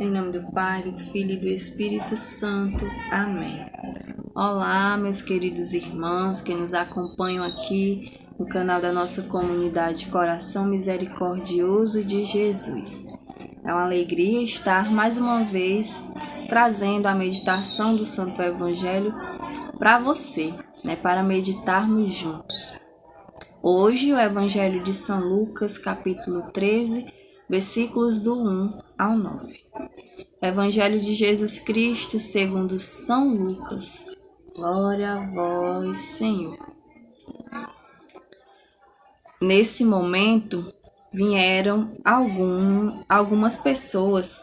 Em nome do Pai, do Filho e do Espírito Santo. Amém. Olá, meus queridos irmãos que nos acompanham aqui no canal da nossa comunidade Coração Misericordioso de Jesus. É uma alegria estar mais uma vez trazendo a meditação do Santo Evangelho para você, para meditarmos juntos. Hoje o Evangelho de São Lucas, capítulo 13, versículos do 1 ao 9. Evangelho de Jesus Cristo segundo São Lucas. Glória a vós, Senhor. Nesse momento, vieram algumas pessoas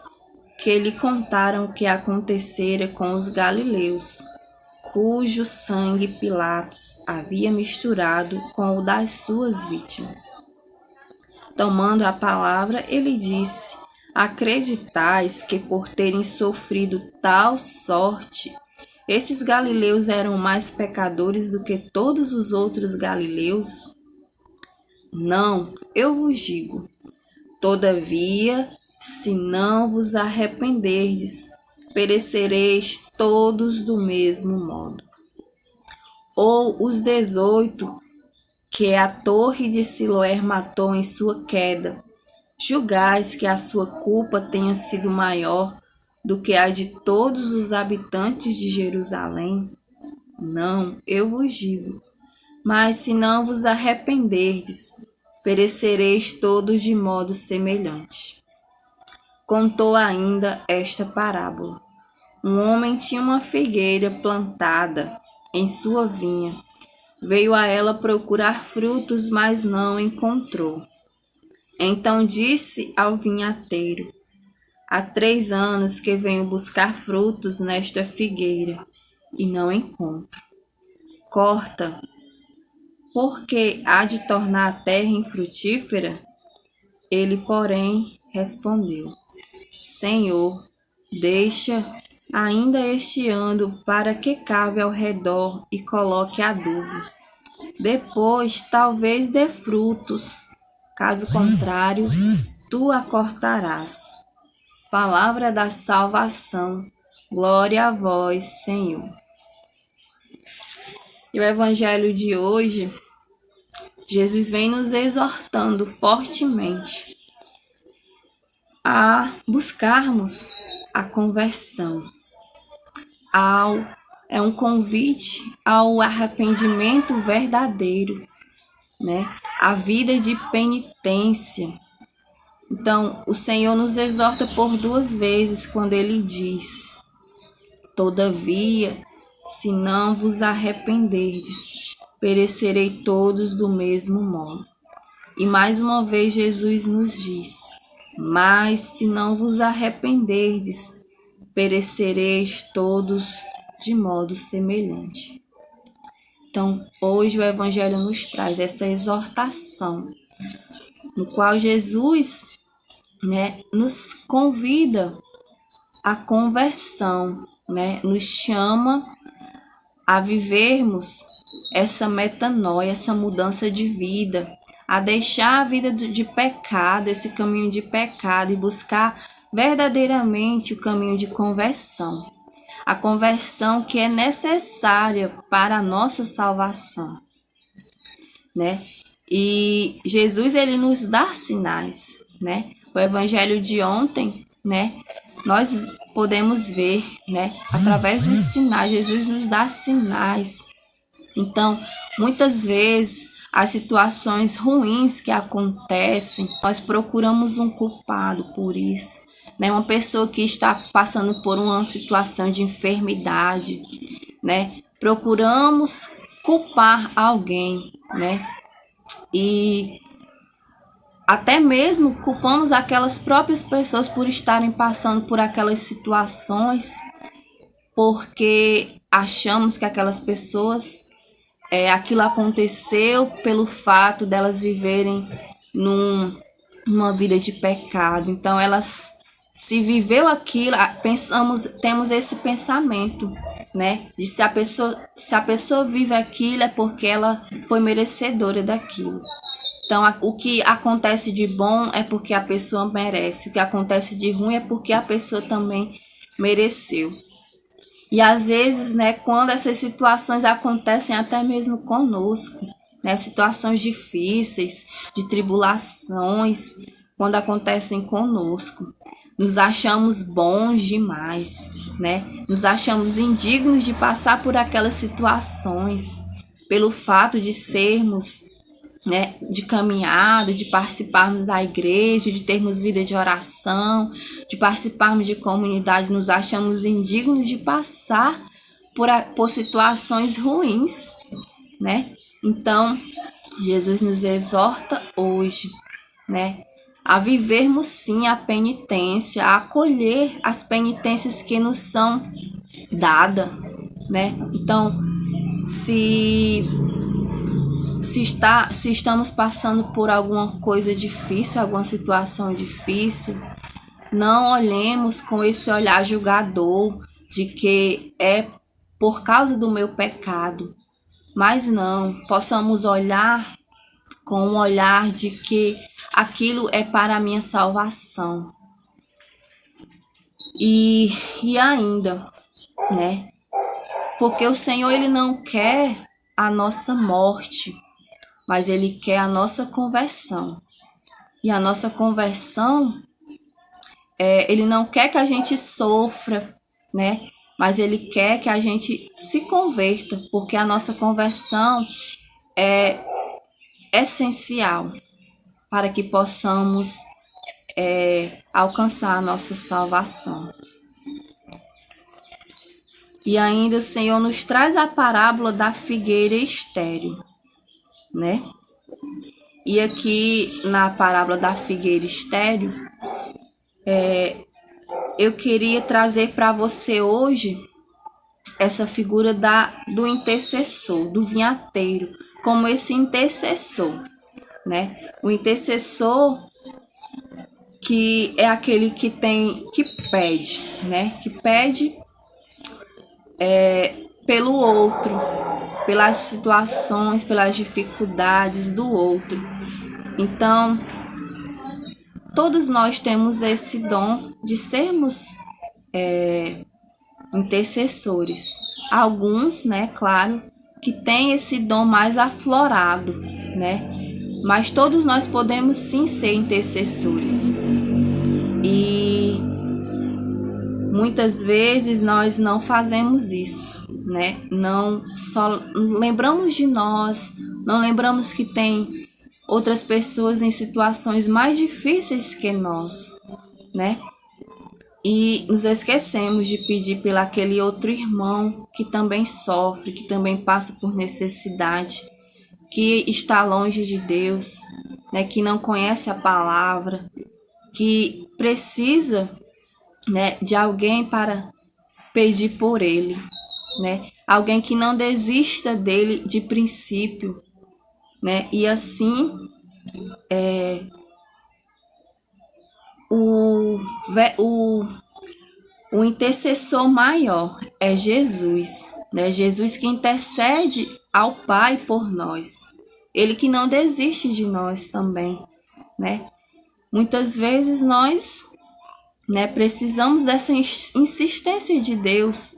que lhe contaram o que acontecera com os galileus, cujo sangue Pilatos havia misturado com o das suas vítimas. Tomando a palavra, ele disse: acreditais que por terem sofrido tal sorte, esses galileus eram mais pecadores do que todos os outros galileus? Não, eu vos digo. Todavia, se não vos arrependerdes, perecereis todos do mesmo modo. Ou os 18 que a torre de Siloé matou em sua queda, julgais que a sua culpa tenha sido maior do que a de todos os habitantes de Jerusalém? Não, eu vos digo. Mas se não vos arrependerdes, perecereis todos de modo semelhante. Contou ainda esta parábola. Um homem tinha uma figueira plantada em sua vinha. Veio a ela procurar frutos, mas não encontrou. Então disse ao vinhateiro: há 3 anos que venho buscar frutos nesta figueira e não encontro. Corta, porque há de tornar a terra infrutífera? Ele, porém, respondeu: Senhor, deixa ainda este ano para que cave ao redor e coloque adubo. Depois talvez dê frutos, caso contrário, tu a cortarás. Palavra da salvação. Glória a vós, Senhor. E o Evangelho de hoje, Jesus vem nos exortando fortemente a buscarmos a conversão. É um convite ao arrependimento verdadeiro, a vida de penitência. Então, o Senhor nos exorta por 2 vezes quando ele diz: todavia, se não vos arrependerdes, perecerei todos do mesmo modo. E mais uma vez Jesus nos diz: mas se não vos arrependerdes, perecereis todos de modo semelhante. Então, hoje o Evangelho nos traz essa exortação, no qual Jesus, nos convida à conversão, nos chama a vivermos essa metanoia, essa mudança de vida, a deixar a vida de pecado, esse caminho de pecado, e buscar verdadeiramente o caminho de conversão. A conversão que é necessária para a nossa salvação, E Jesus, ele nos dá sinais, O Evangelho de ontem, nós podemos ver, através dos sinais, Jesus nos dá sinais. Então, muitas vezes, as situações ruins que acontecem, nós procuramos um culpado por isso, Uma pessoa que está passando por uma situação de enfermidade, Procuramos culpar alguém, E até mesmo culpamos aquelas próprias pessoas por estarem passando por aquelas situações, porque achamos que aquelas pessoas, aquilo aconteceu pelo fato delas viverem numa vida de pecado. Então, se viveu aquilo, temos esse pensamento, de se a pessoa vive aquilo é porque ela foi merecedora daquilo. Então, o que acontece de bom é porque a pessoa merece. O que acontece de ruim é porque a pessoa também mereceu. E às vezes, né, quando essas situações acontecem até mesmo conosco, né, situações difíceis, de tribulações, quando acontecem conosco, nos achamos bons demais, né? Nos achamos indignos de passar por aquelas situações, pelo fato de sermos, né, de caminhada, de participarmos da igreja, de termos vida de oração, de participarmos de comunidade, nos achamos indignos de passar por situações ruins, né? Então, Jesus nos exorta hoje, né, a vivermos sim a penitência, a acolher as penitências que nos são dadas, né? Então, se estamos passando por alguma coisa difícil, alguma situação difícil, não olhemos com esse olhar julgador de que é por causa do meu pecado, mas não, possamos olhar com um olhar de que aquilo é para a minha salvação. E ainda, né? Porque o Senhor, Ele não quer a nossa morte, mas Ele quer a nossa conversão. E a nossa conversão, Ele não quer que a gente sofra, né? Mas Ele quer que a gente se converta, porque a nossa conversão é essencial para que possamos alcançar a nossa salvação. E ainda o Senhor nos traz a parábola da figueira estéril, né? E aqui na parábola da figueira estéril, eu queria trazer para você hoje essa figura do intercessor, do vinhateiro, como esse intercessor, né? O intercessor que é aquele que pede, né? Que pede pelo outro, pelas situações, pelas dificuldades do outro. Então, todos nós temos esse dom de sermos intercessores. Alguns, né, claro, que têm esse dom mais aflorado, né? Mas todos nós podemos sim ser intercessores. E muitas vezes nós não fazemos isso, né? Não só lembramos de nós, não lembramos que tem outras pessoas em situações mais difíceis que nós, né? E nos esquecemos de pedir pelo aquele outro irmão que também sofre, que também passa por necessidade, que está longe de Deus, né? Que não conhece a palavra, que precisa, né, de alguém para pedir por ele, né? Alguém que não desista dele de princípio, né? E assim, o intercessor maior é Jesus, né? Jesus que intercede ao Pai por nós. Ele que não desiste de nós também, né? Muitas vezes nós, né, precisamos dessa insistência de Deus,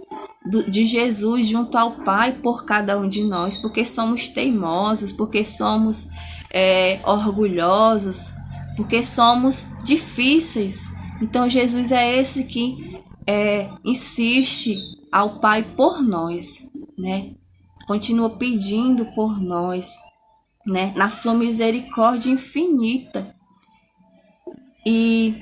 de Jesus junto ao Pai por cada um de nós, porque somos teimosos, porque somos orgulhosos, porque somos difíceis. Então Jesus é esse que insiste ao Pai por nós, né? Continua pedindo por nós, né? Na sua misericórdia infinita. E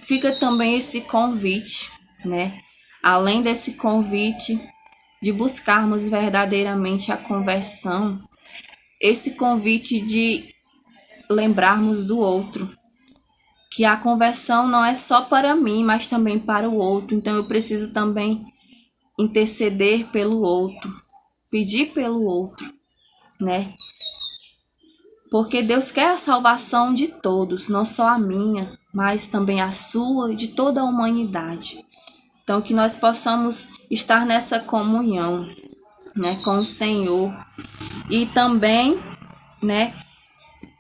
fica também esse convite, né? Além desse convite de buscarmos verdadeiramente a conversão, esse convite de lembrarmos do outro, que a conversão não é só para mim, mas também para o outro. Então eu preciso também interceder pelo outro, pedir pelo outro, né? Porque Deus quer a salvação de todos, não só a minha, mas também a sua e de toda a humanidade. Então que nós possamos estar nessa comunhão, né, com o Senhor. E também, né,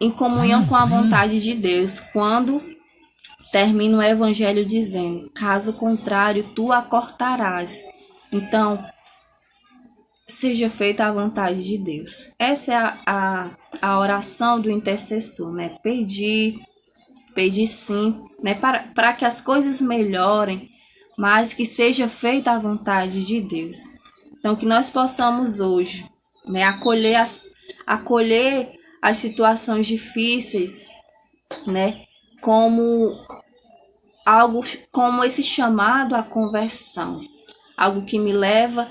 em comunhão com a vontade de Deus, quando termina o evangelho dizendo: caso contrário, tu a cortarás. Então, seja feita a vontade de Deus. Essa é a oração do intercessor, né? Pedir sim, né? Para que as coisas melhorem, mas que seja feita a vontade de Deus. Então, que nós possamos hoje, né, acolher as situações difíceis, né, como esse chamado à conversão, algo que me leva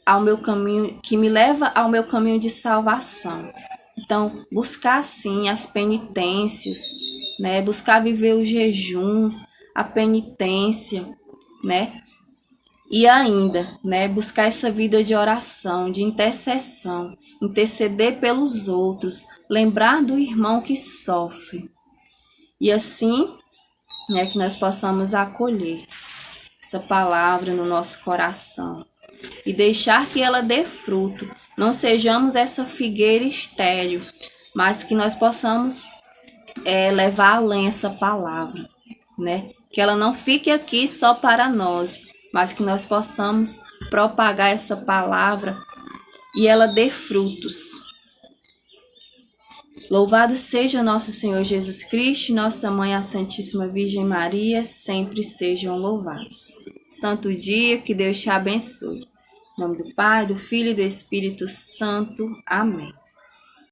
ao meu caminho de salvação. Então, buscar sim as penitências, né? Buscar viver o jejum, a penitência, né? E ainda, né, buscar essa vida de oração, de intercessão, interceder pelos outros, lembrar do irmão que sofre. E assim, né, que nós possamos acolher essa palavra no nosso coração e deixar que ela dê fruto. Não sejamos essa figueira estéril, mas que nós possamos levar além essa palavra, né? Que ela não fique aqui só para nós, mas que nós possamos propagar essa palavra e ela dê frutos. Louvado seja nosso Senhor Jesus Cristo e nossa Mãe, a Santíssima Virgem Maria, sempre sejam louvados. Santo dia, que Deus te abençoe. Em nome do Pai, do Filho e do Espírito Santo. Amém.